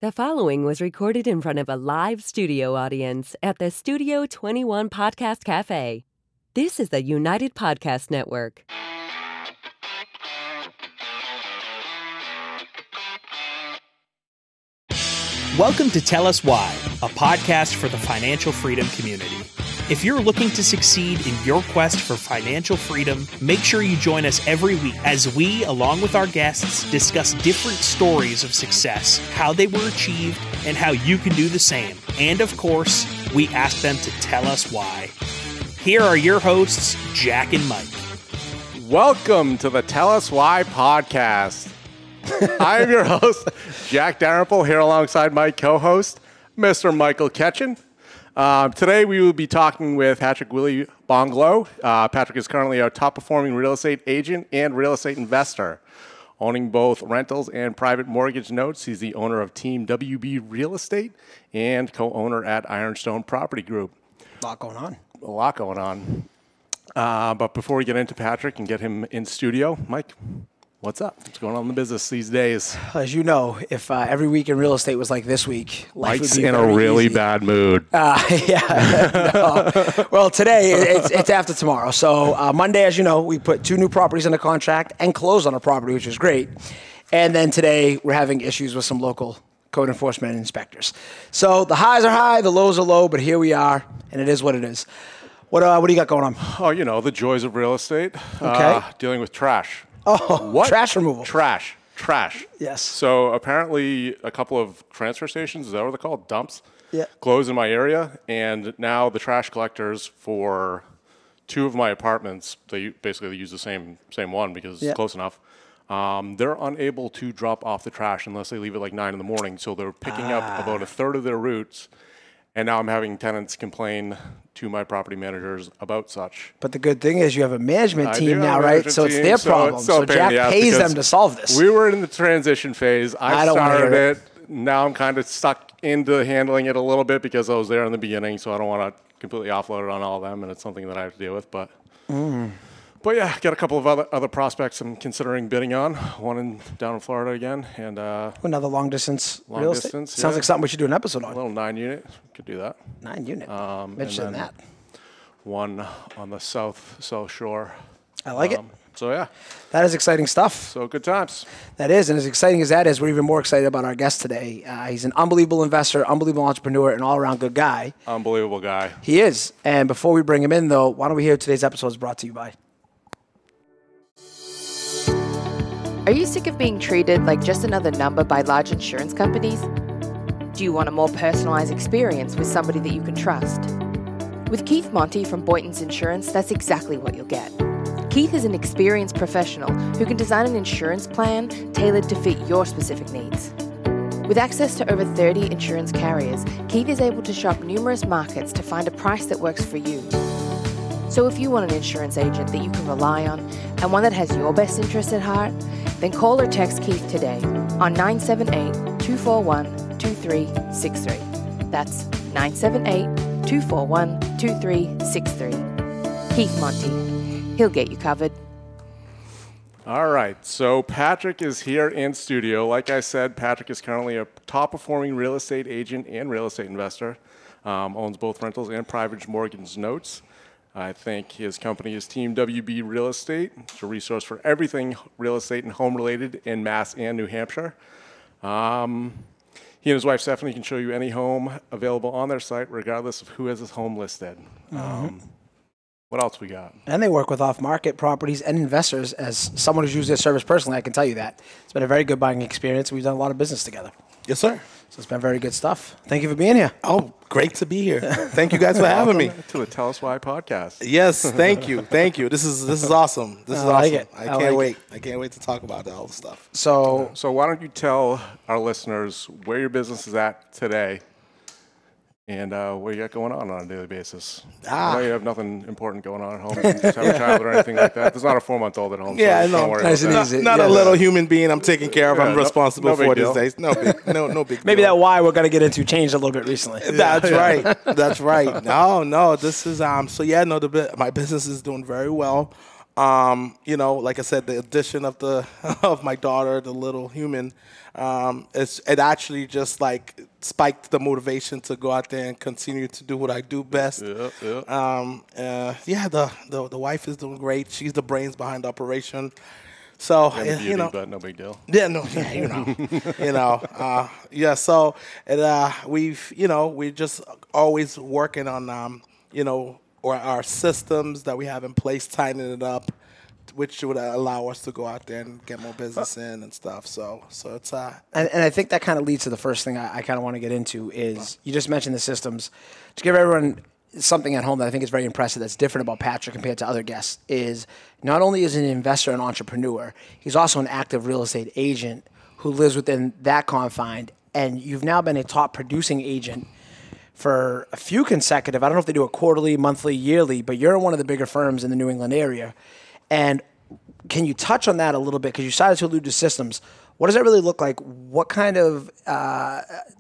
The following was recorded in front of a live studio audience at the Studio 21 Podcast Cafe. This is the United Podcast Network. Welcome to Tell Us Why, a podcast for the financial freedom community. If you're looking to succeed in your quest for financial freedom, make sure you join us every week as we, along with our guests, discuss different stories of success, how they were achieved, and how you can do the same. And of course, we ask them to tell us why. Here are your hosts, Jack and Mike. Welcome to the Tell Us Why podcast. I am your host, Jack Darrenpool, here alongside my co-host, Mr. Michael Ketchen. Today we will be talking with Patrick Willie-Bonglo. Patrick is currently a top-performing real estate agent and real estate investor. Owning both rentals and private mortgage notes, he's the owner of Team WB Real Estate and co-owner at Ironstone Property Group. A lot going on. But before we get into Patrick and get him in studio, Mike, what's up? What's going on in the business these days? As you know, if every week in real estate was like this week, life Mike's would be in a really easy. bad mood. No. Well, today it's after tomorrow. So Monday, as you know, we put 2 new properties under contract and closed on a property, which is great. And then today we're having issues with some local code enforcement and inspectors. So the highs are high, the lows are low, but here we are, and it is what it is. What do you got going on? Oh, you know, the joys of real estate. Okay. Dealing with trash. Oh, What? trash removal. Trash. Yes. So apparently a couple of transfer stations, is that what they're called? Dumps? Yeah. Closed in my area. And now the trash collectors for 2 of my apartments, they basically use the same one because it's close enough. They're unable to drop off the trash unless they leave at like 9 in the morning. So they're picking up about a third of their routes. And now I'm having tenants complain to my property managers about such. But the good thing is you have a management team now, have a right? management So it's team, their so problem. it's So a pain in Jack the ass pays because them to solve this. We were in the transition phase. I don't wanna started hear it. Now I'm kind of stuck into handling it a little bit because I was there in the beginning, so I don't want to completely offload it on all of them, and it's something that I have to deal with. But yeah, got a couple of other prospects I'm considering bidding on. One down in Florida again, and Another long distance real estate. distance, Sounds yeah. like something we should do an episode a on. little 9-unit. Could do that. 9 unit. And Mention then that. one on the south shore. I like it. So yeah, That is exciting stuff. so good times. That is, and as exciting as that is, we're even more excited about our guest today. He's an unbelievable investor, unbelievable entrepreneur, and all-around good guy. Unbelievable guy. He is. And before we bring him in, though, why don't we hear today's episode is brought to you by... Are you sick of being treated like just another number by large insurance companies? Do you want a more personalized experience with somebody that you can trust? With Keith Monty from Boynton's Insurance, that's exactly what you'll get. Keith is an experienced professional who can design an insurance plan tailored to fit your specific needs. With access to over 30 insurance carriers, Keith is able to shop numerous markets to find a price that works for you. So if you want an insurance agent that you can rely on and one that has your best interests at heart, then call or text Keith today on 978-241-2363. That's 978-241-2363. Keith Monty. He'll get you covered. All right, so Patrick is here in studio. Like I said, Patrick is currently a top-performing real estate agent and real estate investor. Owns both rentals and private mortgage notes. I think his company is Team WB Real Estate. It's a resource for everything real estate and home-related in Mass and New Hampshire. He and his wife, Stephanie, can show you any home available on their site, regardless of who has his home listed. What else we got? And they work with off-market properties and investors. As someone who's used their service personally, I can tell you that. It's been a very good buying experience. We've done a lot of business together. Yes, sir. So it's been very good stuff. Thank you for being here. Oh, great to be here. Thank you guys for having me. To the Tell Us Why podcast. Yes, thank you. Thank you. This is awesome. This is I like awesome. it. I I can't like wait. I can't wait to talk about all the stuff. So why don't you tell our listeners where your business is at today and what you got going on a daily basis? I know you have nothing important going on at home. You just have a child or anything like that. There's not a 4-month-old at home. Yeah, so I know. don't worry Nice about and that. easy. Not Yeah. a little human being I'm taking care of. Yeah, I'm responsible no big for deal. these days. No big maybe deal. that why we're going to get into changed a little bit recently. That's right. That's right. No, this is my business is doing very well. You know, like I said, the addition of of my daughter, the little human, it actually just like spiked the motivation to go out there and continue to do what I do best. Yeah. The wife is doing great. She's the brains behind the operation. So Beauty, you know, but no big deal. yeah, no, yeah, you know, yeah. So we're just always working on or our systems that we have in place, tightening it up, which would allow us to go out there and get more business in and stuff. So it's and I think that kind of leads to the first thing I kind of want to get into is you just mentioned the systems. To give everyone something at home that I think is very impressive that's different about Patrick compared to other guests is not only is he an investor and entrepreneur, he's also an active real estate agent who lives within that confine. And you've now been a top producing agent for a few consecutive, I don't know if they do it quarterly, monthly, yearly, but you're in one of the bigger firms in the New England area. And can you touch on that a little bit? Because you decided to allude to systems. What does that really look like? What kind of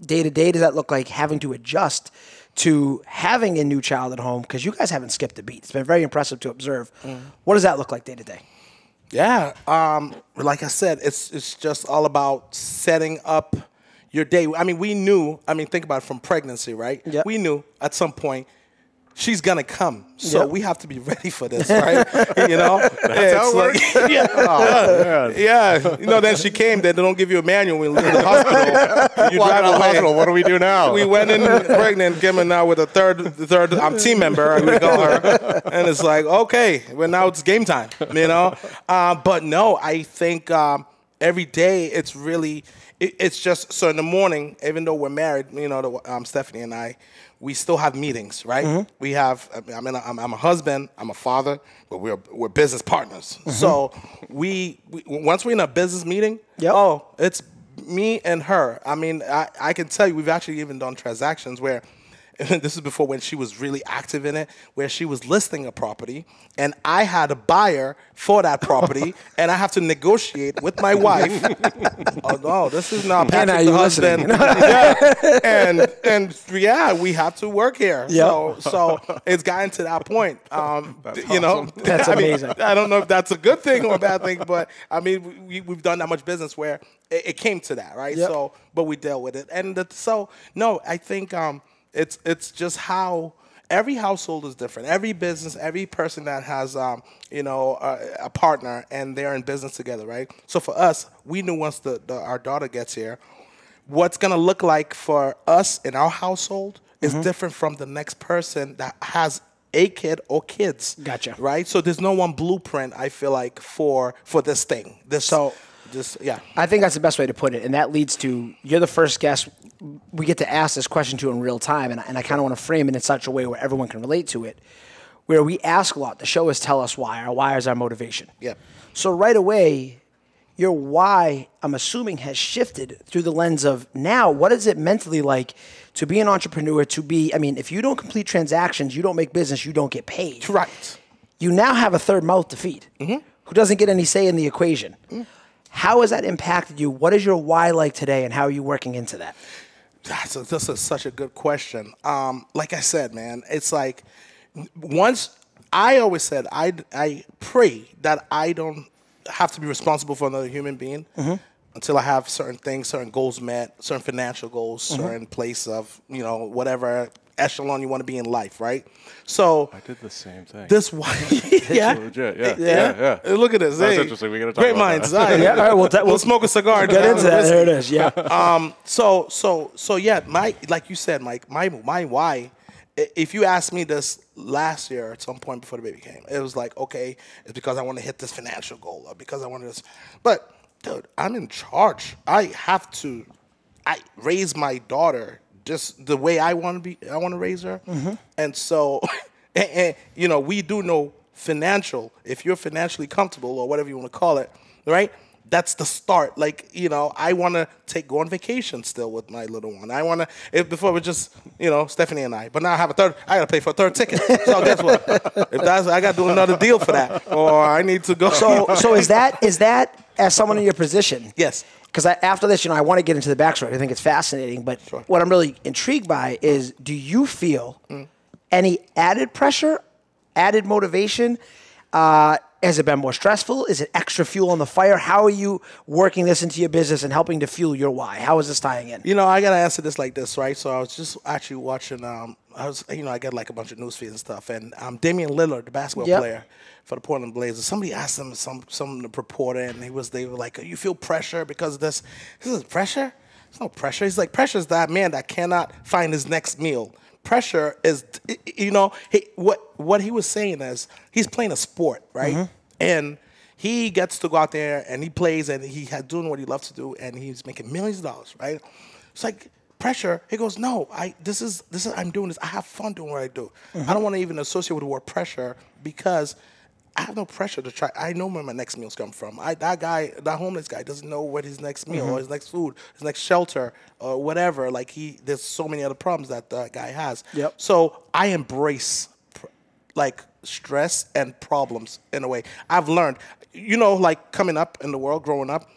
day-to-day does that look like having to adjust to having a new child at home? Because you guys haven't skipped a beat. It's been very impressive to observe. What does that look like day-to-day? Yeah, like I said, it's just all about setting up your day. I mean, we knew, think about it from pregnancy, right? Yep. We knew at some point she's going to come. So we have to be ready for this, right? You know? That's how it works? Yeah. You know, then she came, then they don't give you a manual when you leave the hospital. You drive away. Hospital. What do we do now? We went in pregnant, came in now with a third team member, we call her. And it's like, okay, well, now it's game time, you know? But no, I think every day it's really, it's just, so in the morning, even though we're married, you know, Stephanie and I, we still have meetings, right? We have, I'm a husband, I'm a father, but we're business partners. So we once we're in a business meeting, it's me and her. I mean, I can tell you, we've actually even done transactions where, and this is before when she was really active in it, where she was listing a property, and I had a buyer for that property, and I have to negotiate with my wife. Oh no, this is not Patrick, the husband. And we have to work here. Yep. So it's gotten to that point. You know, that's amazing. I don't know if that's a good thing or a bad thing, but I mean, we've done that much business where it came to that, right? Yep. So, but we dealt with it, and no, I think. It's just how every household is different. Every business, every person that has, a partner and they're in business together, right? So for us, we knew once our daughter gets here, what's going to look like for us in our household is different from the next person that has a kid or kids. Gotcha. Right? So there's no one blueprint, I feel like, for this thing. I think that's the best way to put it. And that leads to, you're the first guest we get to ask this question to in real time, and I kind of want to frame it in such a way where everyone can relate to it, where we ask a lot. The show is Tell Us Why. Our why is our motivation. Yeah. So right away, your why, I'm assuming, has shifted through the lens of now, what is it mentally like to be an entrepreneur, if you don't complete transactions, you don't make business, you don't get paid. Right. You now have a third mouth to feed who doesn't get any say in the equation. How has that impacted you? What is your why like today, and how are you working into that? This is such a good question. Like I said, man, it's like I always said I pray that I don't have to be responsible for another human being until I have certain things, certain goals met, certain financial goals, certain place of, whatever echelon you want to be in life, right? So I did the same thing. This why, legit, yeah. Look at this. That's interesting. We got to talk great about minds. that. Yeah, all right, we'll smoke a cigar. Get into that. There it is. Yeah. So yeah, like you said, Mike, my why. If you asked me this last year at some point before the baby came, it was like, okay, it's because I want to hit this financial goal, or because I want this. But dude, I'm in charge. I raise my daughter just the way I want to raise her. And so, we do know financial, if you're financially comfortable or whatever you want to call it, right? That's the start. Like, I want to go on vacation still with my little one. Before it was just, Stephanie and I, but now I have I got to pay for a third ticket. So guess what? I got to do another deal for that, or I need to go. So is that as someone in your position? Yes. Because after this, I want to get into the backstory. I think it's fascinating. But what I'm really intrigued by is, do you feel any added pressure, added motivation, Has it been more stressful? Is it extra fuel on the fire? How are you working this into your business and helping to fuel your why? How is this tying in? You know, I gotta answer this like this, right? So I was just actually watching. I get like a bunch of news feeds and stuff, and Damian Lillard, the basketball player for the Portland Blazers, somebody asked him, some reporter, and they were like, "You feel pressure because of this?" He says, "Pressure? It's no pressure." He's like, "Pressure is that man that cannot find his next meal." Pressure is, what he was saying is he's playing a sport, right? And he gets to go out there and he plays and he's doing what he loves to do and he's making millions of dollars, right? It's like pressure. He goes, no, this is I'm doing this. I have fun doing what I do. I don't want to even associate with the word pressure because I have no pressure to try. I know where my next meals come from. That homeless guy doesn't know what his next meal or his next food, his next shelter or whatever. Like there's so many other problems that guy has. Yep. So I embrace stress and problems in a way. I've learned, like coming up in the world, growing up,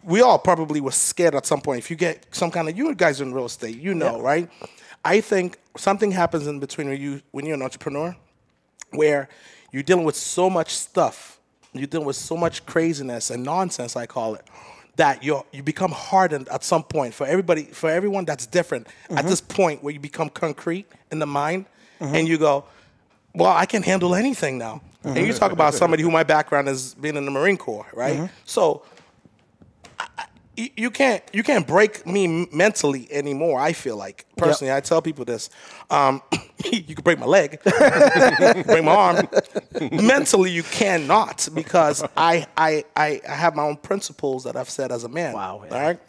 we all probably were scared at some point. If you get some kind of, you guys in real estate, right? I think something happens in between when you're an entrepreneur, where you're dealing with so much stuff, you're dealing with so much craziness and nonsense, I call it, that you become hardened at some point. For everyone that's different, at this point where you become concrete in the mind, and you go, well, I can handle anything now. And you talk about somebody who my background is being in the Marine Corps, right? So you can't break me mentally anymore. I feel like personally, I tell people this: you can break my leg, break my arm. Mentally, you cannot, because I have my own principles that I've set as a man. Wow, all right,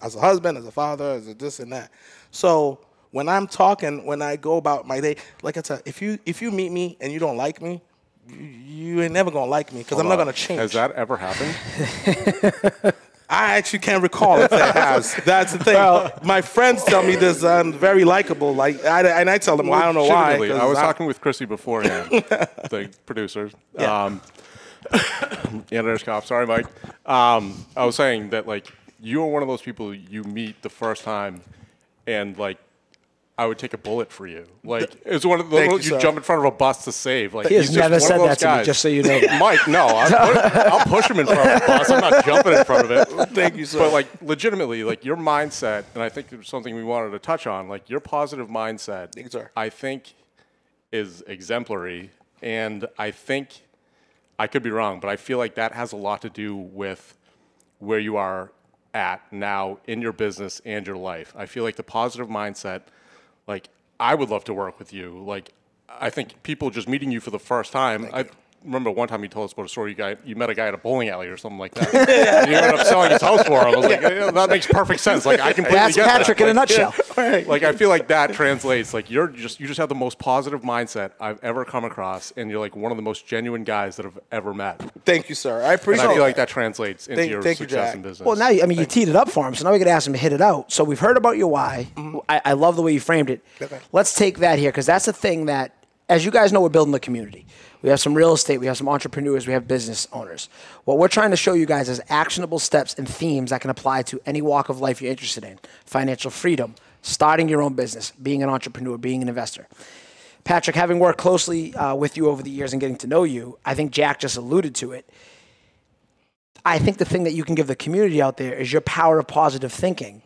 as a husband, as a father, as a this and that. So when I'm talking, when I go about my day, like I said, if you meet me and you don't like me, you ain't never gonna like me because I'm not gonna change. Has that ever happened? I actually can't recall if that has. That's the thing. Well, my friends tell me this. I'm very likable. And I tell them, well, I don't know why. I was talking with Chrissy beforehand, the producer. Yeah. There's cop. Sorry, Mike. I was saying that you are one of those people you meet the first time, and I would take a bullet for you. It's one of those you jump in front of a bus to save. He has never said that to me, just so you know that. Mike, no. I'll push him in front of a bus. I'm not jumping in front of it. Thank you, sir. But, legitimately, your mindset, and I think there's something we wanted to touch on, your positive mindset, Thank you, sir. I think is exemplary. And I think, I could be wrong, but I feel like that has a lot to do with where you are at now in your business and your life. I feel like the positive mindset, I would love to work with you. I think people just meeting you for the first time. I remember one time you told us about a story. You met a guy at a bowling alley or something like that. And you ended up selling his house for him. I was like, that makes perfect sense. I completely That's get Patrick that. in a nutshell. I feel like that translates. You just have the most positive mindset I've ever come across, and you're one of the most genuine guys that I've ever met. Thank you, sir. I appreciate it. And I feel like that translates into your success in business. Well, now, you teed it up for him, so now we got to ask him to hit it out. So we've heard about your why. I love the way you framed it. Okay. Let's take that here, because that's the thing that, as you guys know, we're building a community. We have some real estate, we have some entrepreneurs, we have business owners. What we're trying to show you guys is actionable steps and themes that can apply to any walk of life you're interested in. Financial freedom, starting your own business, being an entrepreneur, being an investor. Patrick, having worked closely with you over the years and getting to know you, I think Jack just alluded to it. I think the thing that you can give the community out there is your power of positive thinking.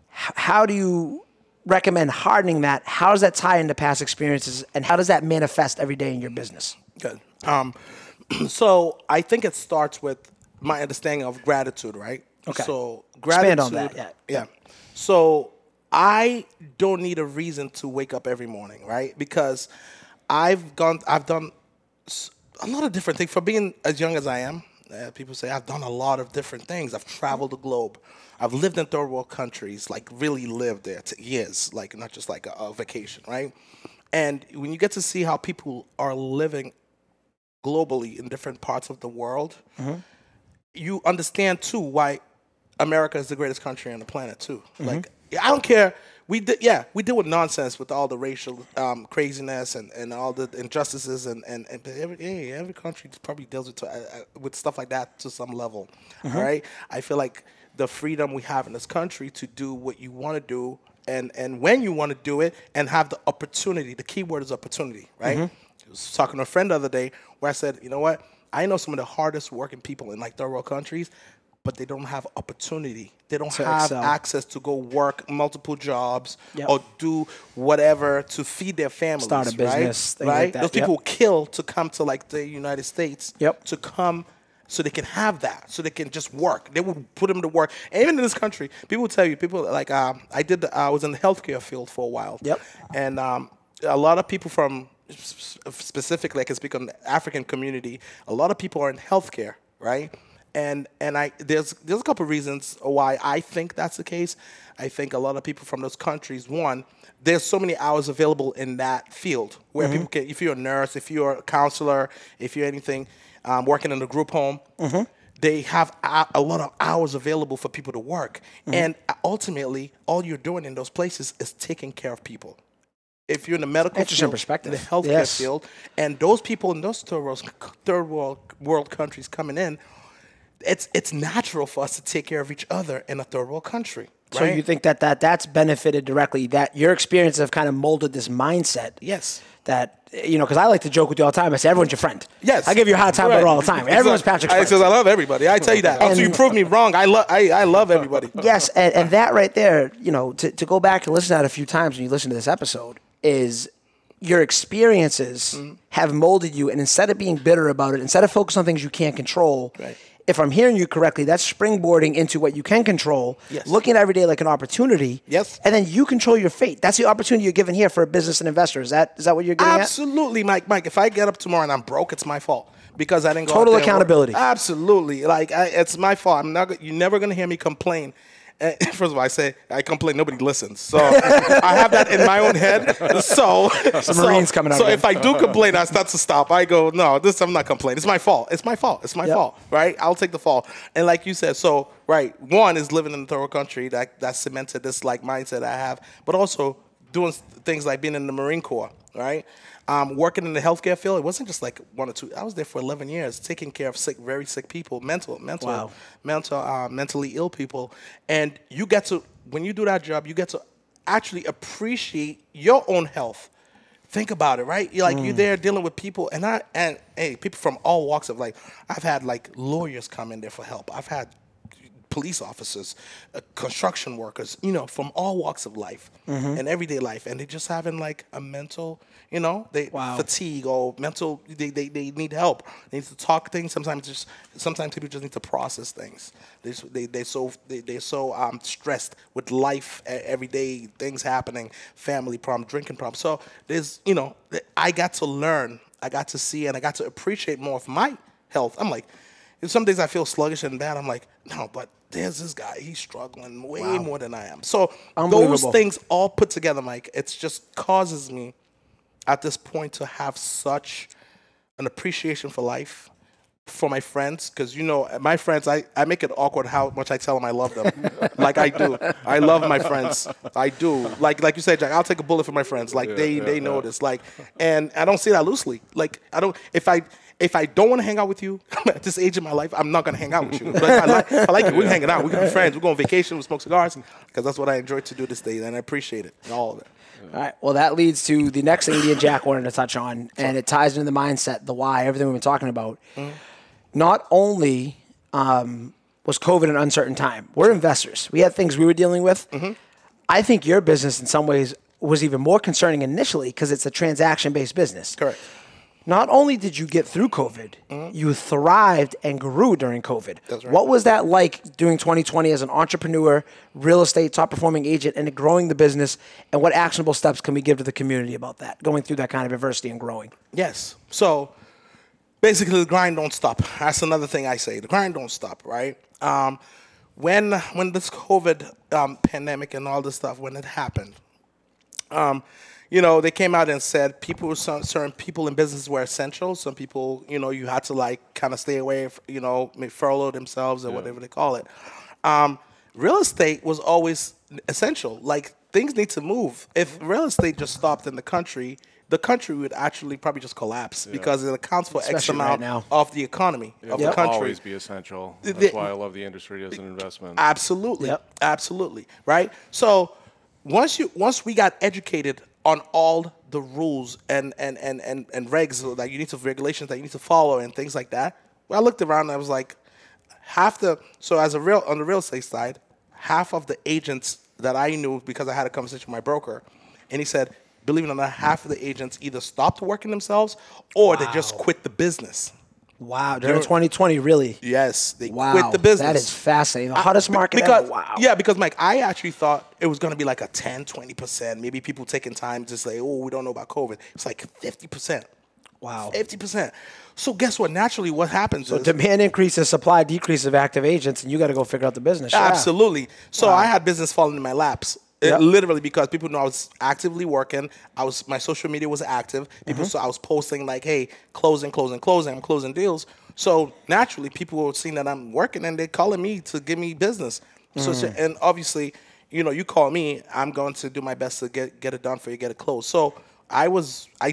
How do you recommend hardening that? How does that tie into past experiences, and how does that manifest every day in your business? Good. So I think it starts with my understanding of gratitude, right? Okay. So gratitude. Expand on that. Yeah. So I don't need a reason to wake up every morning, right? Because I've done a lot of different things. For being as young as I am, people say I've done a lot of different things. I've traveled the globe. I've lived in third world countries, really lived there years, not just a vacation, right? And when you get to see how people are living globally in different parts of the world, you understand too why America is the greatest country on the planet too. I don't care. We deal with nonsense with all the racial craziness and all the injustices and every country probably deals with stuff like that to some level. All right, I feel like the freedom we have in this country to do what you want to do and when you want to do it and have the opportunity. The key word is opportunity, right? was talking to a friend the other day where I said, you know what? I know some of the hardest working people in like third world countries, but they don't have opportunity. They don't have access to go work multiple jobs or do whatever to feed their families. Start a business, right? like that. Those people kill to come to like the United States to come so they can have that, so they can just work. They would put them to work. And even in this country, people will tell you, people like, I was in the healthcare field for a while. And a lot of people from, specifically, I can speak on the African community, a lot of people are in healthcare, right? And there's a couple of reasons why I think that's the case. I think a lot of people from those countries, one, there's so many hours available in that field where people can, if you're a nurse, if you're a counselor, if you're anything, working in a group home, they have a lot of hours available for people to work. And ultimately, all you're doing in those places is taking care of people. If you're in the medical field, perspective. the healthcare field, and those people in those third world countries coming in, it's natural for us to take care of each other in a third world country. Right? So you think that's benefited directly, that your experiences have kind of molded this mindset? Yes. That, you know, because I like to joke with you all the time. I say, everyone's your friend. Yes. I give you a hard time about it all the time. Everyone's Patrick's friend. I love everybody. I tell you that. Until you prove me wrong, I love everybody. Yes, and that right there, you know, to go back and listen to that a few times when you listen to this episode, is your experiences have molded you. And instead of being bitter about it, instead of focusing on things you can't control, if I'm hearing you correctly, that's springboarding into what you can control, looking at every day like an opportunity, and then you control your fate. That's the opportunity you're given here for a business and investor. Is that what you're getting Absolutely, Mike. If I get up tomorrow and I'm broke, it's my fault because I didn't go Total out there accountability. Absolutely. Like, it's my fault. You're never going to hear me complain. First of all, I say I complain. Nobody listens, so I have that in my own head. So Marines coming out. So if I do complain, I start to stop. I go, no, I'm not complaining. It's my fault. It's my fault. It's my fault. Right? I'll take the fall. And like you said, so right, one is living in a third world country that cemented this like mindset I have, but also doing things like being in the Marine Corps. Right? Working in the healthcare field, it wasn't just like 1 or 2. I was there for 11 years, taking care of very sick people, mentally ill people. And you get to, when you do that job, you get to actually appreciate your own health. Think about it, right? You're there dealing with people, and people from all walks of life. I've had like lawyers come in there for help. I've had police officers, construction workers, from all walks of life and everyday life, and they're just having like a mental, fatigue or mental. They need help. They need to talk things. Sometimes people just need to process things. They're so stressed with life, everyday things happening, family problems, drinking problems. So there's, I got to learn, I got to see, and I got to appreciate more of my health. I'm like, some days I feel sluggish and bad. I'm like, no, but there's this guy. He's struggling way more than I am. So those things all put together, Mike, it just causes me at this point to have such an appreciation for life, for my friends. Because, my friends, I make it awkward how much I tell them I love them. Like I do. I love my friends. I do. Like you said, Jack, I'll take a bullet for my friends. Like they know this. Like, and I don't say that loosely. Like if I don't want to hang out with you at this age in my life, I'm not going to hang out with you. But I like it. We're hanging out. We can be friends. We go on vacation. We smoke cigars because that's what I enjoy to do this day, and I appreciate it, all of it. All right. Well, that leads to the next thing Indian Jack wanted to touch on, and it ties into the mindset, the why, everything we've been talking about. Not only was COVID an uncertain time, we're investors. We had things we were dealing with. I think your business in some ways was even more concerning initially because it's a transaction-based business. Correct. Not only did you get through COVID, you thrived and grew during COVID. That's right. What was that like doing 2020 as an entrepreneur, real estate, top-performing agent, and growing the business? And what actionable steps can we give to the community about that, going through that kind of adversity and growing? Yes. So basically, the grind don't stop. That's another thing I say. The grind don't stop, right? When this COVID pandemic and all this stuff, when it happened, they came out and said certain people in business were essential. Some people, you had to like kind of stay away, furlough themselves or whatever they call it. Real estate was always essential. Like things need to move. If real estate just stopped in the country would actually probably just collapse because it accounts for X amount of the economy of the country. It will always be essential. That's why I love the industry as an investment. Absolutely. Absolutely. Right? So once we got educated on all the rules and regs that you need to regulations that you need to follow and things like that. Well, I looked around and I was like, on the real estate side, half of the agents that I knew, because I had a conversation with my broker, and he said, believe it or not, half of the agents either stopped working themselves or they just quit the business. Wow, during 2020, really? Yes, they quit the business. That is fascinating. The hottest market because, ever. Wow. Yeah, because, Mike, I actually thought it was going to be like a 10, 20%. Maybe people taking time to say, oh, we don't know about COVID. It's like 50%. Wow. 50%. So guess what? Naturally, what happens is... demand increases, supply decrease of active agents, and you got to go figure out the business. Yeah. Absolutely. So I had business falling in my laps. Yep. Literally, because people know I was actively working. My social media was active. People saw I was posting like, hey, closing, I'm closing deals. So naturally, people were seeing that I'm working and they're calling me to give me business. So and obviously, you call me, I'm going to do my best to get it done for you, get it closed. So I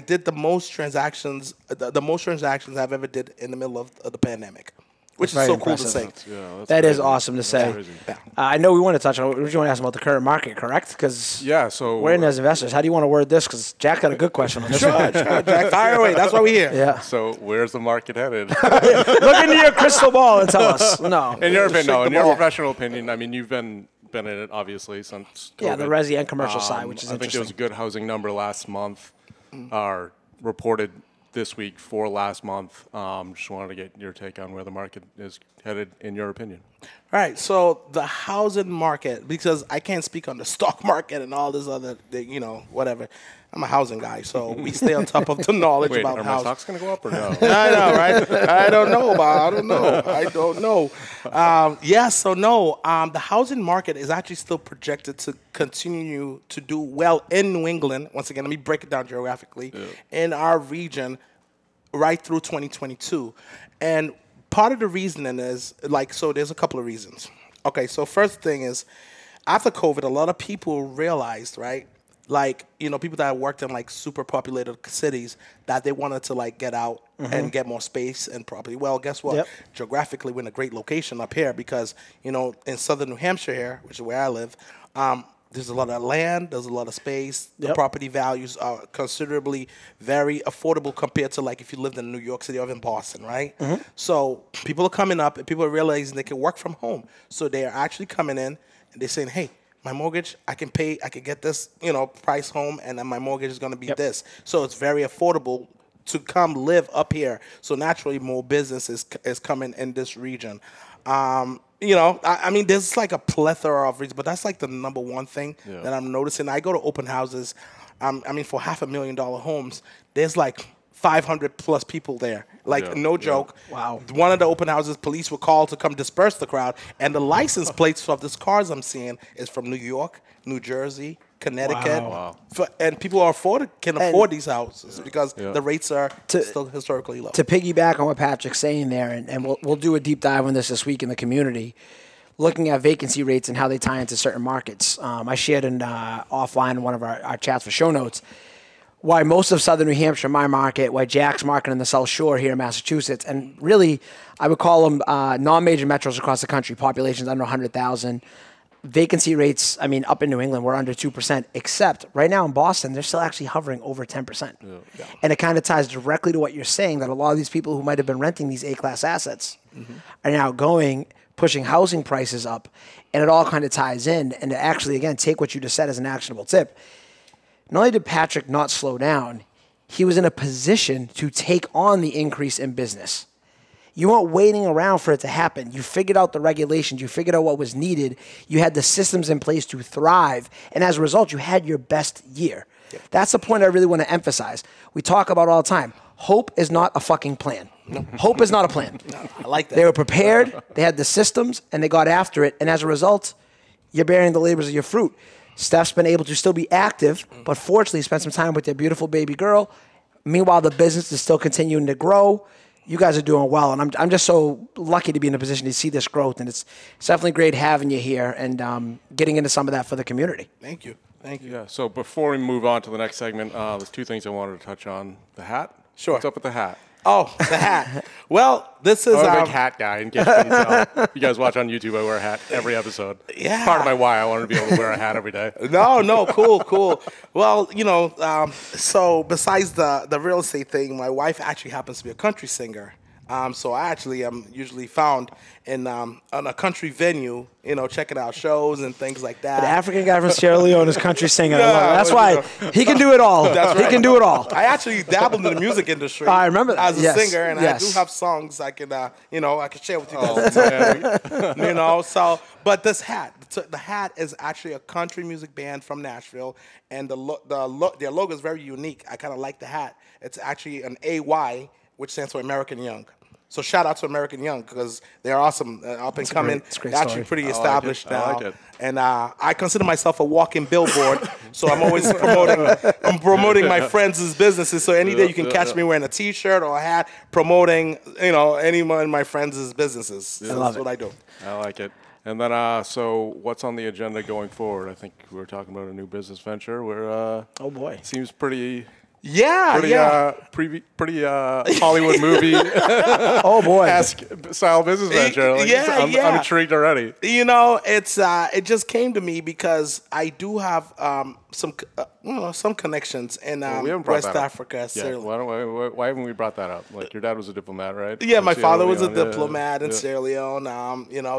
did the most transactions, the most transactions I've ever did in the middle of the pandemic. Which is so cool to say. That is awesome to say. I know we want to touch on. You want to ask about the current market, correct? Because so we're in as investors. How do you want to word this? Because Jack got a good question on this. Sure, Jack. Fire away. That's why we're here. Yeah. So where's the market headed? Look into your crystal ball and tell us. No. In your opinion, in your professional opinion, I mean, you've been in it obviously since COVID. Yeah, the resi and commercial side, which is I interesting. think there was a good housing number last month, reported this week for last month. Just wanted to get your take on where the market is headed, in your opinion. All right, so the housing market, because I can't speak on the stock market and all this other, whatever. I'm a housing guy, so we stay on top of the knowledge about are housing. my stocks going to go up or no? I know, right? I don't know. The housing market is actually still projected to continue to do well in New England. Once again, let me break it down geographically. In our region, right through 2022. And part of the reasoning is, there's a couple of reasons. Okay, so first thing is, after COVID, a lot of people realized, right, people that worked in super populated cities, that they wanted to get out and get more space and property. Well, guess what? Yep. Geographically, we're in a great location up here because, in southern New Hampshire here, which is where I live, there's a lot of land, there's a lot of space. The property values are considerably very affordable compared to if you lived in New York City or in Boston, right? So people are coming up and people are realizing they can work from home. So they are actually coming in and they're saying, hey, my mortgage, I can get this, price home, and then my mortgage is going to be this. So it's very affordable to come live up here. So naturally, more business is coming in this region. I mean, there's a plethora of reasons, but that's the number one thing that I'm noticing. I go to open houses. For $500,000 homes, there's 500 plus people there. No joke. Wow. One of the open houses, police were called to come disperse the crowd. And the license plates of these cars I'm seeing is from New York, New Jersey, Connecticut. Wow. And people can afford these houses because the rates are still historically low. To piggyback on what Patrick's saying there, and we'll do a deep dive on this week in the community, looking at vacancy rates and how they tie into certain markets. I shared offline in one of our chats for show notes why most of southern New Hampshire, my market, why Jack's market in the South Shore here in Massachusetts, and really I would call them non-major metros across the country, populations under 100,000. Vacancy rates, up in New England, we're under 2%, except right now in Boston, they're still actually hovering over 10%. And it kind of ties directly to what you're saying, that a lot of these people who might have been renting these A-class assets are now pushing housing prices up, and it all kind of ties in. And to actually, again, take what you just said as an actionable tip, not only did Patrick not slow down, he was in a position to take on the increase in business. You weren't waiting around for it to happen. You figured out the regulations. You figured out what was needed. You had the systems in place to thrive. And as a result, you had your best year. That's the point I really want to emphasize. We talk about all the time. Hope is not a fucking plan. No. Hope is not a plan. No, I like that. They were prepared. They had the systems, and they got after it. And as a result, you're bearing the labors of your fruit. Steph's been able to still be active, but fortunately spent some time with their beautiful baby girl. Meanwhile, the business is still continuing to grow. You guys are doing well, and I'm just so lucky to be in a position to see this growth, and it's definitely great having you here and getting into some of that for the community. Thank you. Yeah, so before we move on to the next segment, there's two things I wanted to touch on. The hat? Sure. What's up with the hat? Oh, the hat. Well, this is I'm a big hat guy, in case you couldn't tell. You guys watch on YouTube, I wear a hat every episode. Yeah. Part of my why I wanted to be able to wear a hat every day. No, cool. Well, so besides the real estate thing, my wife actually happens to be a country singer. So I actually am usually found in on a country venue, checking out shows and things like that. The African guy from Sierra Leone is country singer. Yeah, That's why he can do it all. That's right. He can do it all. I actually dabbled in the music industry. I remember that. As a Yes. singer, and Yes. I do have songs I can, I can share with you guys. So, but this hat, the hat is actually a country music band from Nashville, and their logo is very unique. I kind of like the hat. It's actually an AY, which stands for American Young. So shout out to American Young because they're awesome, up and coming. It's a great They're actually story. pretty I like established it. now. I like it. And I consider myself a walking billboard, so I'm always promoting my friends' businesses. So any day you can catch me wearing a T-shirt or a hat, promoting any of my friends' businesses. So that's what I do. I like it. And then, so what's on the agenda going forward? I think we were talking about a new business venture where Oh boy. seems pretty Hollywood movie Oh boy. esque style business venture. Like, I'm intrigued already. It just came to me because I do have some connections in We haven't brought West that up. Africa. Yeah. Sierra Why haven't we brought that up? Like, your dad was a diplomat, right? Yeah, From my Sierra father was a Leone. diplomat in Sierra Leone.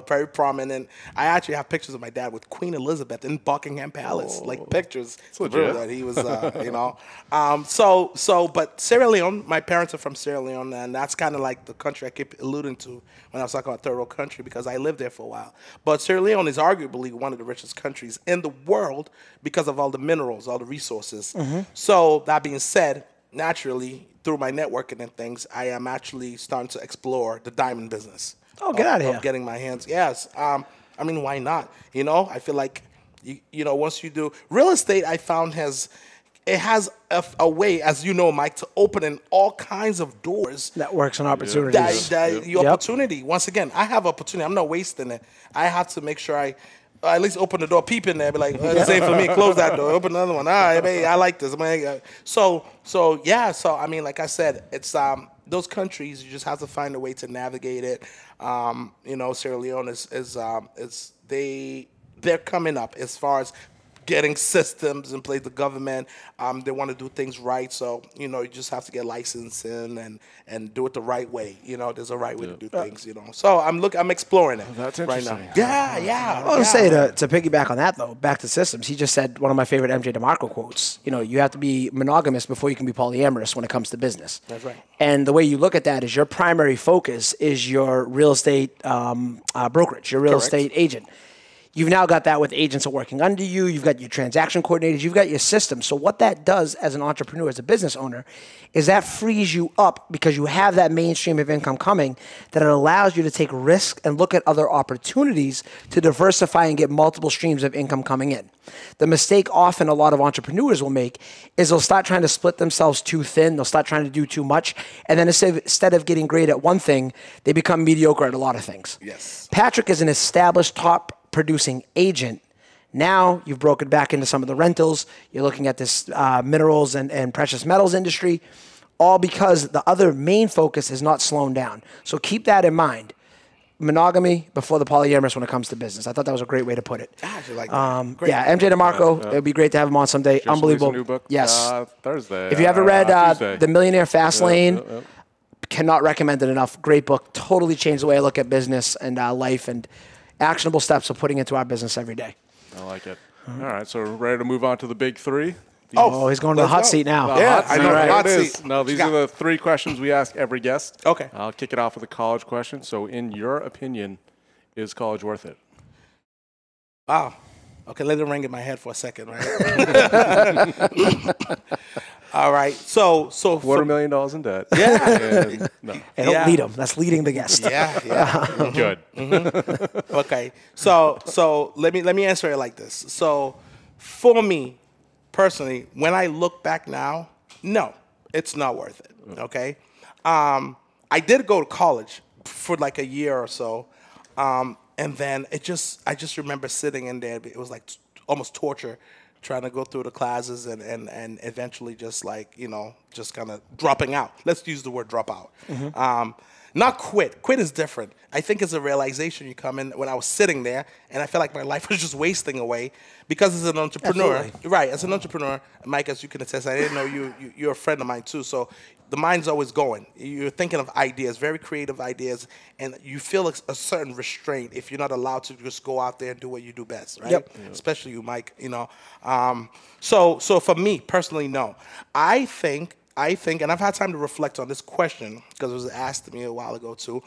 Very prominent. I actually have pictures of my dad with Queen Elizabeth in Buckingham Palace, like pictures to legit. prove that he was, But Sierra Leone, my parents are from Sierra Leone, and that's kind of like the country I keep alluding to when I was talking about third world country because I lived there for a while. But Sierra Leone is arguably one of the richest countries in the world because of all the minerals, all the resources. So that being said, naturally, through my networking and things, I am actually starting to explore the diamond business. Oh, get out of here. Getting my hands, yes. Why not? I feel like, once you do real estate, I found has a way, as you know, Mike, to open in all kinds of doors. Networks and opportunities. Opportunity. Once again, I have opportunity. I'm not wasting it. I have to make sure I at least open the door, peep in there, be like, this ain't for me. Close that door, open another one. All right, babe, I like this. So like I said, it's those countries. You just have to find a way to navigate it. Sierra Leone they're coming up as far as getting systems in place, the government, they want to do things right. So, you just have to get licensed in and do it the right way. There's a right way to do things, So I'm exploring it. That's right interesting. now. Yeah. I want to say to piggyback on that though, back to systems. He just said one of my favorite MJ DeMarco quotes. You have to be monogamous before you can be polyamorous when it comes to business. That's right. And the way you look at that is your primary focus is your real estate brokerage, your real estate agent. You've now got that with agents that are working under you. You've got your transaction coordinators. You've got your system. So what that does as an entrepreneur, as a business owner, is that frees you up because you have that mainstream of income coming that it allows you to take risk and look at other opportunities to diversify and get multiple streams of income coming in. The mistake often a lot of entrepreneurs will make is they'll start trying to split themselves too thin. They'll start trying to do too much. And then instead of getting great at one thing, they become mediocre at a lot of things. Yes. Patrick is an established top producing agent. Now you've broken back into some of the rentals. You're looking at this minerals and precious metals industry, all because the other main focus is not slowing down. So keep that in mind. Monogamy before the polyamorous when it comes to business. I thought that was a great way to put it. I actually like that. Great. Yeah, MJ DeMarco, it would be great to have him on someday. Just Unbelievable. released a new book, Yes. Thursday. If you haven't read Tuesday. The Millionaire Fast Lane, yeah. cannot recommend it enough. Great book. Totally changed the way I look at business and life and actionable steps of putting into our business every day. I like it. All right, so we're ready to move on to the big three. Oh, he's going to the hot seat now. Yeah, I know. Right. Hot It is. seat. No, these are the three questions we ask every guest. Okay. I'll kick it off with a college question. So, in your opinion, is college worth it? Wow. Okay, let it ring in my head for a second, right? All right. So $250,000 in debt. Yeah. And, no. Hey, don't lead him. That's leading the guest. Yeah. Good. Okay. So let me answer it like this. So for me personally, when I look back now, no, it's not worth it. Okay. I did go to college for like a year or so. And then I just remember sitting in there. It was like almost torture trying to go through the classes and eventually just like, just kind of dropping out. Let's use the word drop out. Not quit. Quit is different. I think it's a realization you come in when I was sitting there and I felt like my life was just wasting away because as an entrepreneur, Absolutely. right, as an entrepreneur, Mike, as you can attest, I didn't know you're a friend of mine too, so the mind's always going. You're thinking of ideas, very creative ideas, and you feel a certain restraint if you're not allowed to just go out there and do what you do best, right? Yep. Especially you, Mike, So for me, personally, no. I think, and I've had time to reflect on this question because it was asked to me a while ago too.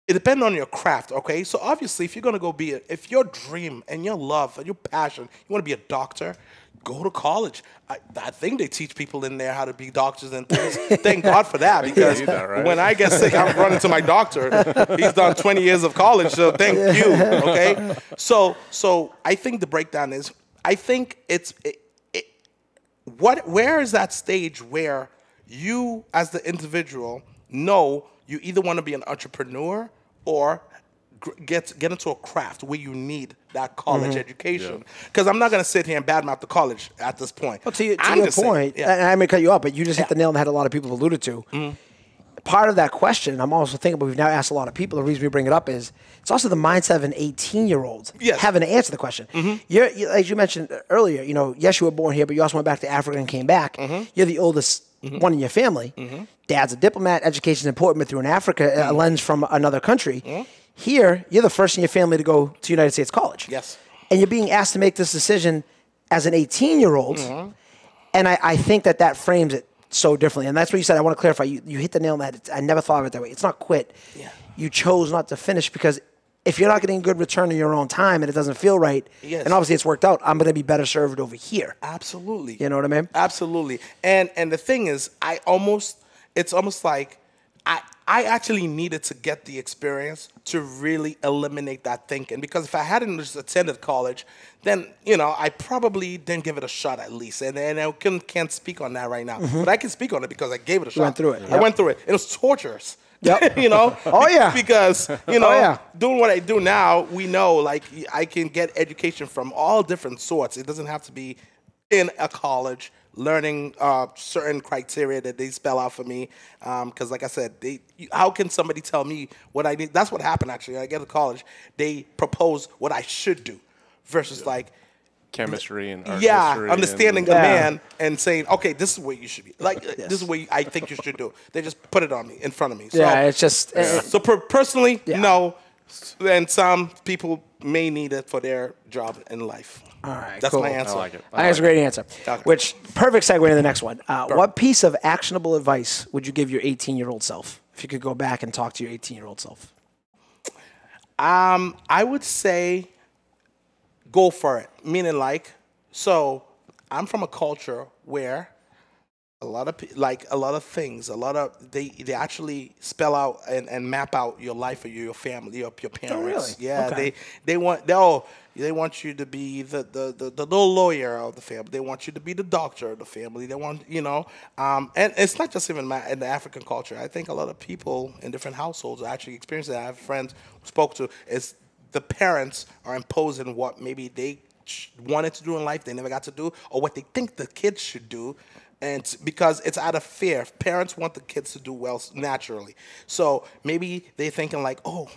It depends on your craft, okay? So obviously, if you're gonna go if your dream and your love and your passion, you want to be a doctor, go to college. I think they teach people in there how to be doctors and things. Thank God for that, because when I get sick, I'm running to my doctor. He's done 20 years of college, so thank you, okay? So I think the breakdown is, I think where is that stage where you, as the individual, know you either want to be an entrepreneur or get into a craft where you need that college education? Because I'm not going to sit here and badmouth the college at this point. Well, to your point, and I may cut you off, but you just hit the nail on the head a lot of people have alluded to. Part of that question, I'm also thinking, but we've now asked a lot of people, the reason we bring it up is it's also the mindset of an 18-year-old having to answer the question. You're, as you mentioned earlier, yes, you were born here, but you also went back to Africa and came back. You're the oldest one in your family. Dad's a diplomat, education is important, but through in Africa, a lens from another country. Here, you're the first in your family to go to United States college. Yes. And you're being asked to make this decision as an 18-year-old. And I think that frames it so differently. And that's what you said. I want to clarify. You hit the nail on the head. I never thought of it that way. It's not quit. You chose not to finish because if you're not getting good return on your own time and it doesn't feel right, and obviously it's worked out, I'm going to be better served over here. Absolutely. You know what I mean? Absolutely. And the thing is, it's almost like I actually needed to get the experience to really eliminate that thinking, because if I hadn't just attended college, then I probably didn't give it a shot at least, and I can't speak on that right now, but I can speak on it because I gave it a shot. Went through it. I went through it. It was torturous. Yep. Oh yeah. Because doing what I do now, we know like I can get education from all different sorts. It doesn't have to be in a college, learning certain criteria that they spell out for me. Because like I said, how can somebody tell me what I need? That's what happened, actually. I get to college, they propose what I should do versus like chemistry and art history understanding a man and saying, okay, this is what you should be. Like, this is what I think you should do. They just put it on me, in front of me. So, it's just... So personally, no. And some people may need it for their job in life. All right, That's cool. my answer. I like it. That's a great answer. Okay. Which, perfect segue into the next one. What piece of actionable advice would you give your 18-year-old self if you could go back and talk to your 18-year-old self? I would say go for it. Meaning so I'm from a culture where a lot of things, they actually spell out and map out your life or your family, your parents. Oh, really? Yeah, okay. they want you to be the little lawyer of the family. They want you to be the doctor of the family. They want and it's not just even in the African culture. I think a lot of people in different households are actually experiencing that. I have friends who spoke to is the parents are imposing what maybe they wanted to do in life, they never got to do, or what they think the kids should do. And because it's out of fear. Parents want the kids to do well naturally. So maybe they're thinking like, oh,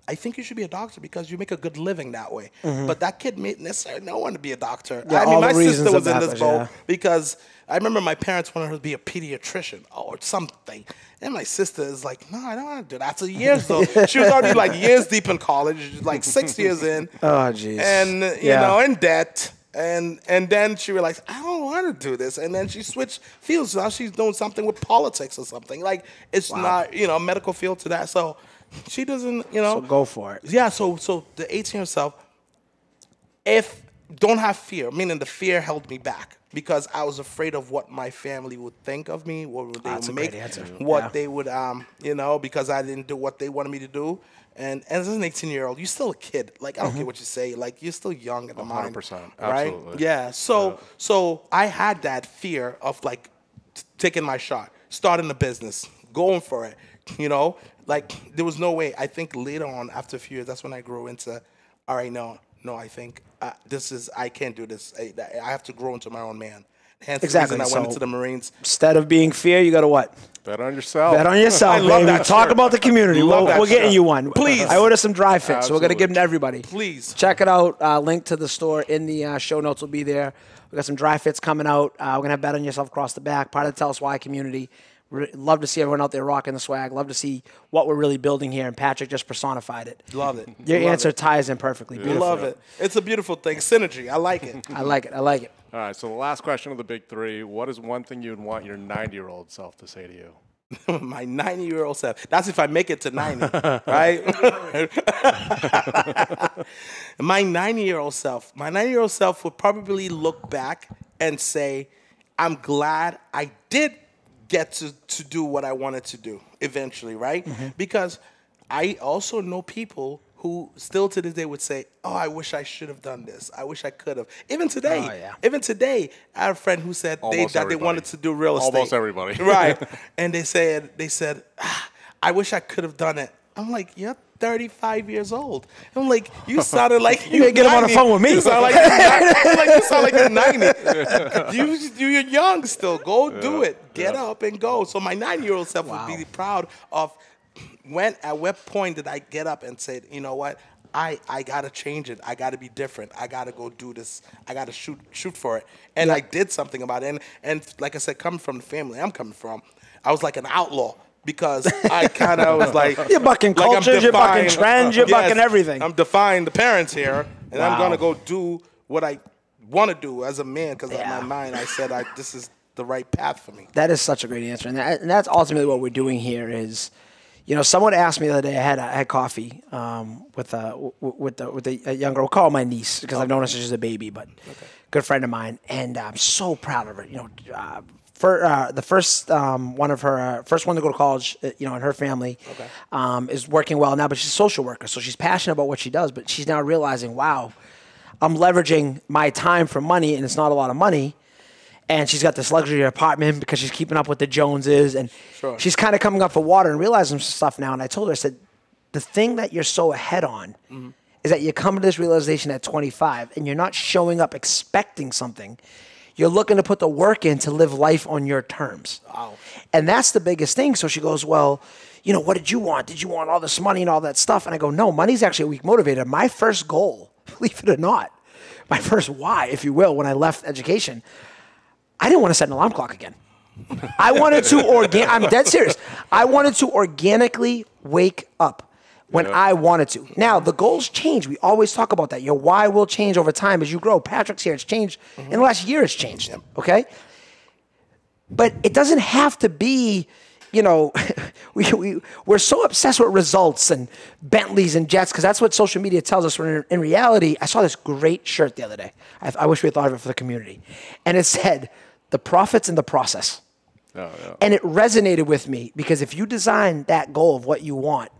I think you should be a doctor because you make a good living that way. But that kid may necessarily not want to be a doctor. Yeah, I mean, my sister reasons was that in this matters, boat because I remember my parents wanted her to be a pediatrician or something. And my sister is like, no, I don't want to do that. So years though. She was already like years deep in college, like 6 years in. Oh, jeez. And, you know, in debt. And then she realized, I don't want to do this. And then she switched fields. Now she's doing something with politics or something. Like, it's not, medical field to that. So she doesn't, So go for it. Yeah, so the 18-year-old self, don't have fear, meaning the fear held me back because I was afraid of what my family would think of me, what would they would make, what they would, because I didn't do what they wanted me to do. And as an 18-year-old, you're still a kid. Like, I don't care what you say. Like, you're still young in the mind. 100%. Right? Absolutely. Yeah. So I had that fear of, like, taking my shot, starting a business, going for it, Like, there was no way. I think later on, after a few years, that's when I grew into, all right, no, no, I think I can't do this. I have to grow into my own man. Hence Exactly. the reason I went into the Marines. Instead of being fear, you got to what? Bet on yourself. Bet on yourself, I love baby. that Talk shirt. about the community. Love that We're getting shirt. you one. Please. I ordered some dry fits, so we're going to give them to everybody. Please. Check it out. Link to the store in the show notes will be there. We got some dry fits coming out. We're going to have Bet on Yourself across the back, part of the Tell Us Why community. Love to see everyone out there rocking the swag. Love to see what we're really building here, and Patrick just personified it. Love it. Your Love answer it. ties in perfectly. Beautiful. Love it. It's a beautiful thing. Synergy. I like it. I like it. I like it. All right, so the last question of the big three. What is one thing you'd want your 90-year-old self to say to you? My 90-year-old self. That's if I make it to 90, right? My 90-year-old self would probably look back and say, I'm glad I did get to do what I wanted to do eventually, right? Mm-hmm. Because I also know people who still to this day would say, oh, I wish I should have done this. I wish I could have. Even today, I had a friend who said they wanted to do real estate. Almost everybody. Right. And they said, I wish I could have done it. I'm like, you're 35 years old. I'm like, you sounded like you get him on the phone with me. You sound like you're 90. You're young still. Go do it. Get up and go. So my 9-year-old self would be proud of at what point did I get up and say, you know what? I got to change it. I got to be different. I got to go do this. I got to shoot for it. And I did something about it. And like I said, coming from the family I'm coming from, I was like an outlaw. Because I kind of was like... You're bucking cultures, you're bucking trends, you're bucking everything. I'm defying the parents here, and I'm going to go do what I want to do as a man, because in my mind I said this is the right path for me. That is such a great answer. And that's ultimately what we're doing here is, someone asked me the other day, I had coffee with a young girl, we'll call her my niece, because I've known her since she's a baby, but good friend of mine, and I'm so proud of her. The first one to go to college, in her family, is working well now. But she's a social worker, so she's passionate about what she does. But she's now realizing, wow, I'm leveraging my time for money, and it's not a lot of money. And she's got this luxury apartment because she's keeping up with the Joneses, and she's kind of coming up for water and realizing some stuff now. And I told her, I said, the thing that you're so ahead on is that you come to this realization at 25, and you're not showing up expecting something. You're looking to put the work in to live life on your terms. Wow. And that's the biggest thing. So she goes, well, what did you want? Did you want all this money and all that stuff? And I go, no, money's actually a weak motivator. My first goal, believe it or not, my first why, if you will, when I left education, I didn't want to set an alarm clock again. I wanted to I'm dead serious. I wanted to organically wake up when I wanted to. Now, the goals change. We always talk about that. Your why will change over time as you grow. Patrick's here. It's changed. In the last year, it's changed. Okay? But it doesn't have to be, we're so obsessed with results and Bentleys and jets because that's what social media tells us. When in reality, I saw this great shirt the other day. I wish we had thought of it for the community. And it said, the profits in the process. And it resonated with me because if you design that goal of what you want,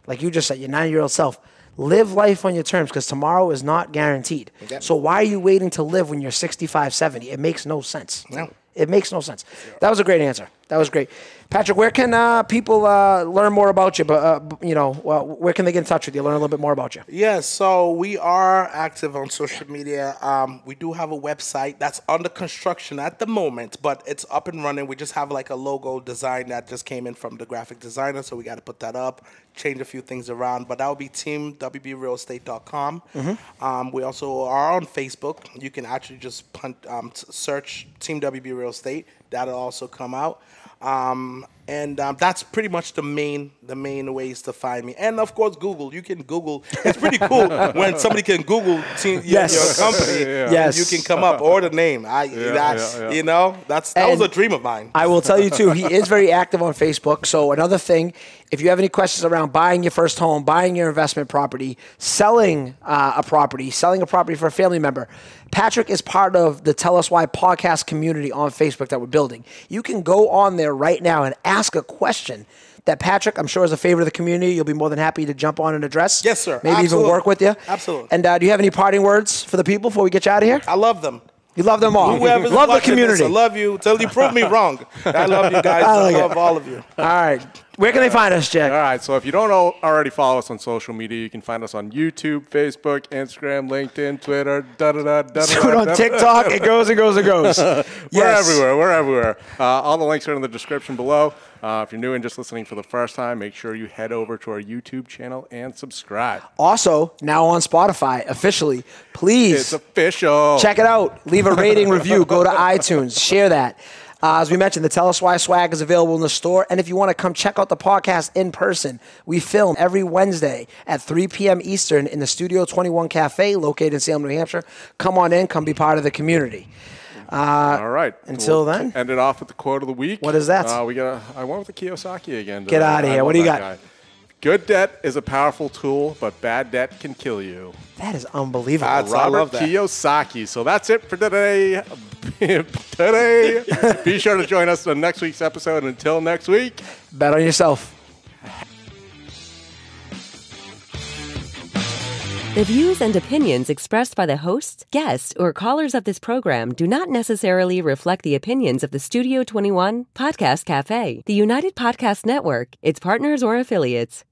like you just said, your 90-year-old self, live life on your terms because tomorrow is not guaranteed. So why are you waiting to live when you're 65, 70? It makes no sense. No. It makes no sense. That was a great answer. That was great. Patrick, where can people learn more about you? But where can they get in touch with you, learn a little bit more about you? Yes, so we are active on social media. We do have a website that's under construction at the moment, but it's up and running. We just have like a logo design that just came in from the graphic designer, so we got to put that up, change a few things around. But that will be teamwbrealestate.com. We also are on Facebook. You can actually just search Team WB Real Estate. That'll also come out. And that's pretty much the main ways to find me. And of course, Google. You can Google. It's pretty cool when somebody can Google your company. Yes, you can come up or the name. That was a dream of mine. I will tell you too. He is very active on Facebook. So another thing, if you have any questions around buying your first home, buying your investment property, selling a property for a family member, Patrick is part of the Tell Us Why podcast community on Facebook that we're building. You can go on there right now and ask a question that Patrick, I'm sure, is a favorite of the community. You'll be more than happy to jump on and address. Yes, sir. Maybe even work with you. Absolutely. And do you have any parting words for the people before we get you out of here? I love them. You love them all. Whoever's love the community. This, I love you till you prove me wrong. I love you guys. I love all of you. All right. Where can they find us, Jack? All right, so if you don't already follow us on social media, you can find us on YouTube, Facebook, Instagram, LinkedIn, Twitter, So on TikTok, it goes and goes and goes. We're everywhere. All the links are in the description below. If you're new and just listening for the first time, make sure you head over to our YouTube channel and subscribe. Also, now on Spotify, officially, please. It's official. Check it out. Leave a rating, review. Go to iTunes. Share that. As we mentioned, the Tell Us Why swag is available in the store. And if you want to come check out the podcast in person, we film every Wednesday at 3 p.m. Eastern in the Studio 21 Cafe located in Salem, New Hampshire. Come on in. Come be part of the community. All right. Until then. End it off with the quote of the week. What is that? I went with the Kiyosaki again. Get out of here. What do you got? Guy. Good debt is a powerful tool, but bad debt can kill you. That is unbelievable. Robert I love that. Kiyosaki. So that's it for today. Be sure to join us on next week's episode. Until next week, Bet on yourself. The views and opinions expressed by the hosts, guests, or callers of this program do not necessarily reflect the opinions of the Studio 21 Podcast Cafe, the United Podcast Network, its partners, or affiliates.